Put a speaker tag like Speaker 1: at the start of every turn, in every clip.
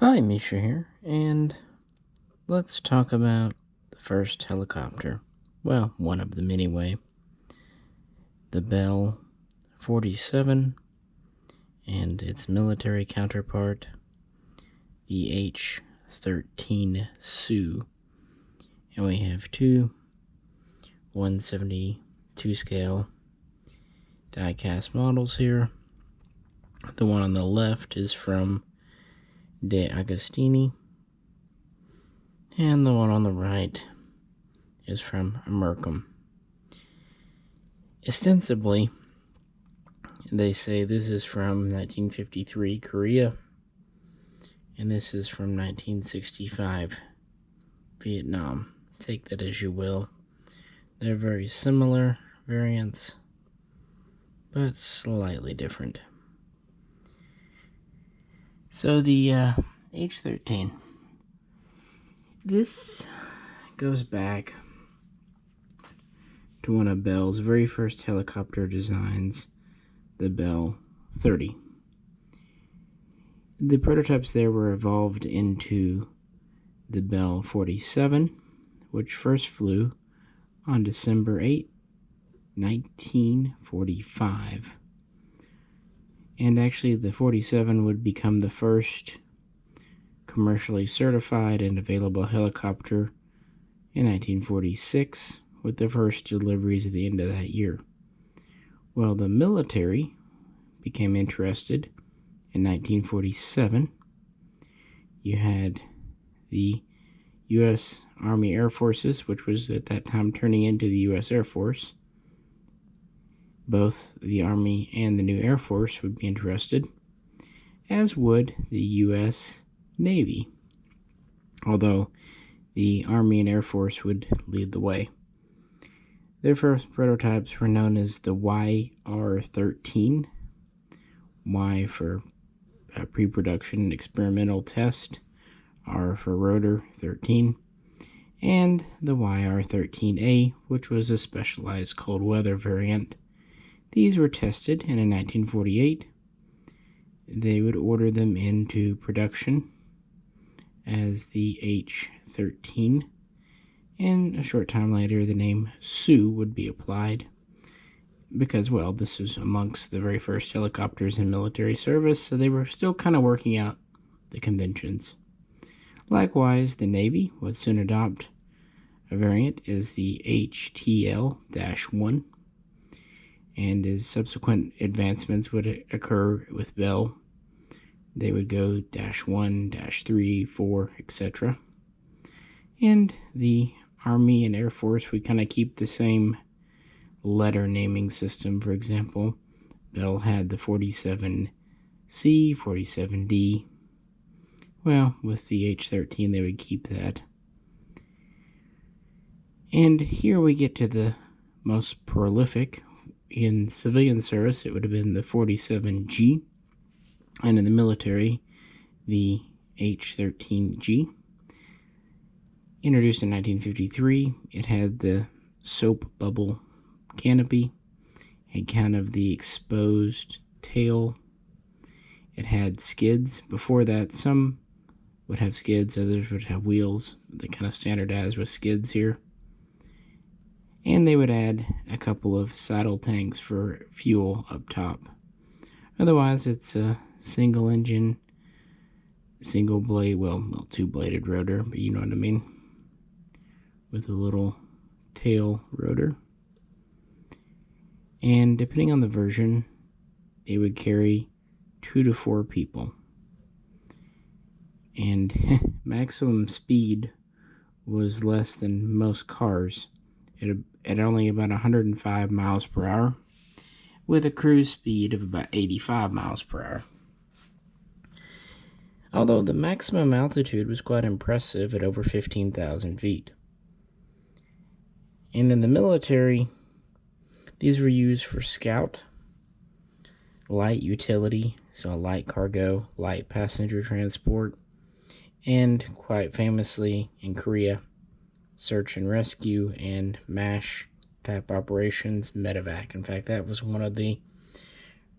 Speaker 1: Hi, Misha here, and let's talk about the first helicopter. Well, one of them anyway. The Bell 47 and its military counterpart, the H-13 Sioux. And we have two 1/72 scale die-cast models here. The one on the left is from De Agostini, and the one on the right is from Mercom. Ostensibly, they say this is from 1953 Korea, and this is from 1965 Vietnam. Take that as you will. They're very similar variants, but slightly different. So the H-13, this goes back to one of Bell's very first helicopter designs, the Bell 30. The prototypes there were evolved into the Bell 47, which first flew on December 8, 1945. And actually, the 47 would become the first commercially certified and available helicopter in 1946, with the first deliveries at the end of that year. Well, the military became interested in 1947. You had the U.S. Army Air Forces, which was at that time turning into the U.S. Air Force. Both the Army and the new Air Force would be interested, as would the U.S. Navy, although the Army and Air Force would lead the way. Their first prototypes were known as the YR-13, Y for pre-production experimental test, R for rotor 13, and the YR-13A, which was a specialized cold weather variant. These were tested, and in 1948, they would order them into production as the H-13, and a short time later, the name Sioux would be applied because, well, this was amongst the very first helicopters in military service, so they were still kind of working out the conventions. Likewise, the Navy would soon adopt a variant as the HTL-1, and as subsequent advancements would occur with Bell, they would go -1, -3, 4, etc. And the Army and Air Force would kind of keep the same letter naming system. For example, Bell had the 47C, 47D. Well, with the H-13, they would keep that. And here we get to the most prolific. In civilian service, it would have been the 47G, and in the military, the H-13G. Introduced in 1953, it had the soap bubble canopy, had kind of the exposed tail. It had skids. Before that, some would have skids, others would have wheels. They kind of standardized with skids here. And they would add a couple of saddle tanks for fuel up top. Otherwise, it's a single engine, single blade, well, two-bladed rotor, but you know what I mean, with a little tail rotor. And depending on the version, it would carry 2 to 4 people. And maximum speed was less than most cars, at only about 105 miles per hour, with a cruise speed of about 85 miles per hour. Although the maximum altitude was quite impressive at over 15,000 feet. And in the military, these were used for scout, light utility, so light cargo, light passenger transport, and quite famously in Korea, search and rescue and MASH type operations, medevac. In fact, that was one of the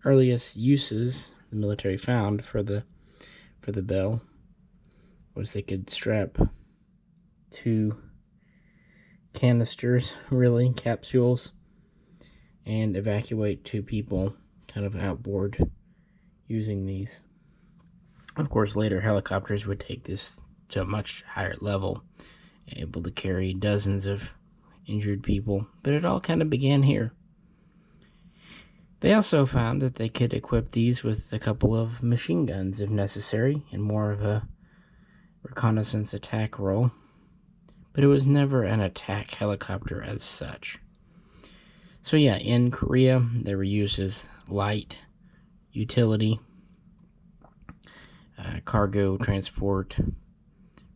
Speaker 1: earliest uses the military found for the Bell. was they could strap 2 canisters, really, capsules, and evacuate 2 people kind of outboard using these. Of course, later helicopters would take this to a much higher level, able to carry dozens of injured people, but it all kind of began here. They also found that they could equip these with a couple of machine guns if necessary, in more of a reconnaissance attack role, but it was never an attack helicopter as such. So yeah, in Korea, they were used as light utility, cargo transport,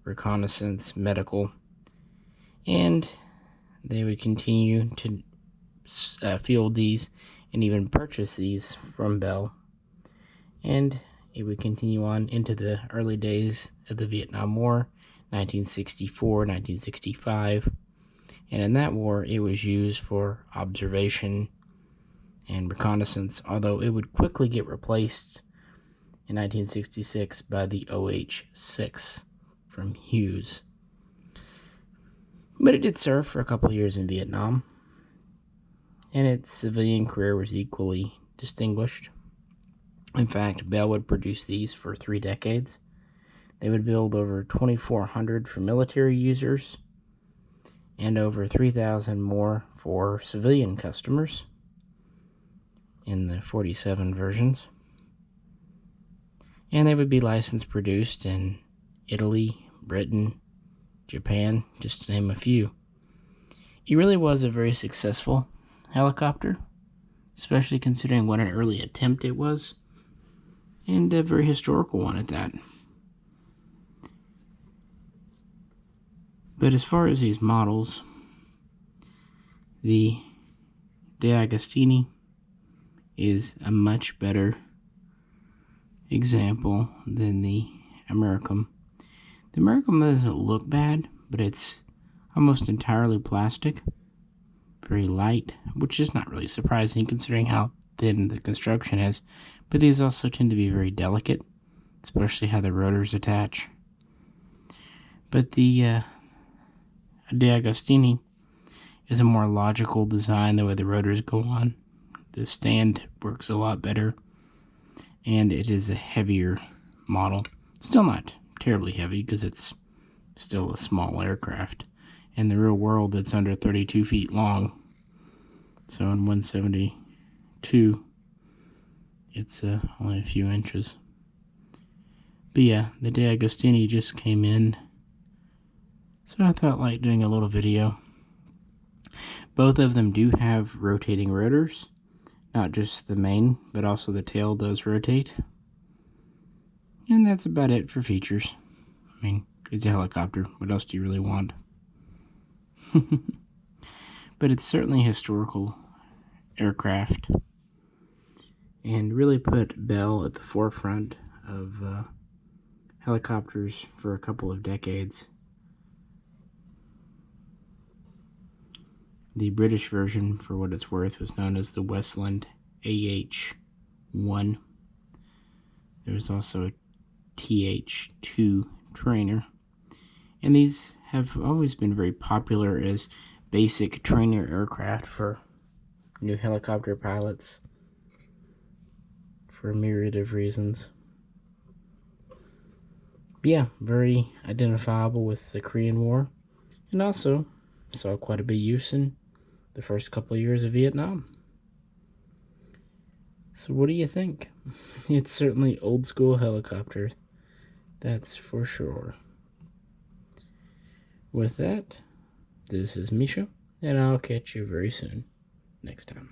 Speaker 1: reconnaissance, medical, and they would continue to field these and even purchase these from Bell. And it would continue on into the early days of the Vietnam War, 1964, 1965. And in that war, it was used for observation and reconnaissance, although it would quickly get replaced in 1966 by the OH-6 from Hughes. But it did serve for a couple of years in Vietnam, and its civilian career was equally distinguished. In fact, Bell would produce these for 3 decades. They would build over 2,400 for military users and over 3,000 more for civilian customers in the 47 versions. And they would be licensed produced in Italy, Britain, Japan, just to name a few. It really was a very successful helicopter, especially considering what an early attempt it was, and a very historical one at that. But as far as these models, the De Agostini is a much better example than the Americum. The Americum doesn't look bad, but it's almost entirely plastic, very light, which is not really surprising considering how thin the construction is. But these also tend to be very delicate, especially how the rotors attach. But the De Agostini is a more logical design, the way the rotors go on. The stand works a lot better, and it is a heavier model. Still not terribly heavy because it's still a small aircraft. In the real world, it's under 32 feet long. So in 172, it's only a few inches. But yeah, the De Agostini just came in, so I thought like doing a little video. Both of them do have rotating rotors, not just the main, but also the tail does rotate. And that's about it for features. I mean, it's a helicopter. What else do you really want? But it's certainly a historical aircraft, and really put Bell at the forefront of helicopters for a couple of decades. The British version, for what it's worth, was known as the Westland AH-1. There was also a TH-2 trainer, and these have always been very popular as basic trainer aircraft for new helicopter pilots for a myriad of reasons. But yeah, very identifiable with the Korean War, and also saw quite a bit of use in the first couple of years of Vietnam. So what do you think? It's certainly old school helicopter, that's for sure. With that, this is Misha, and I'll catch you very soon next time.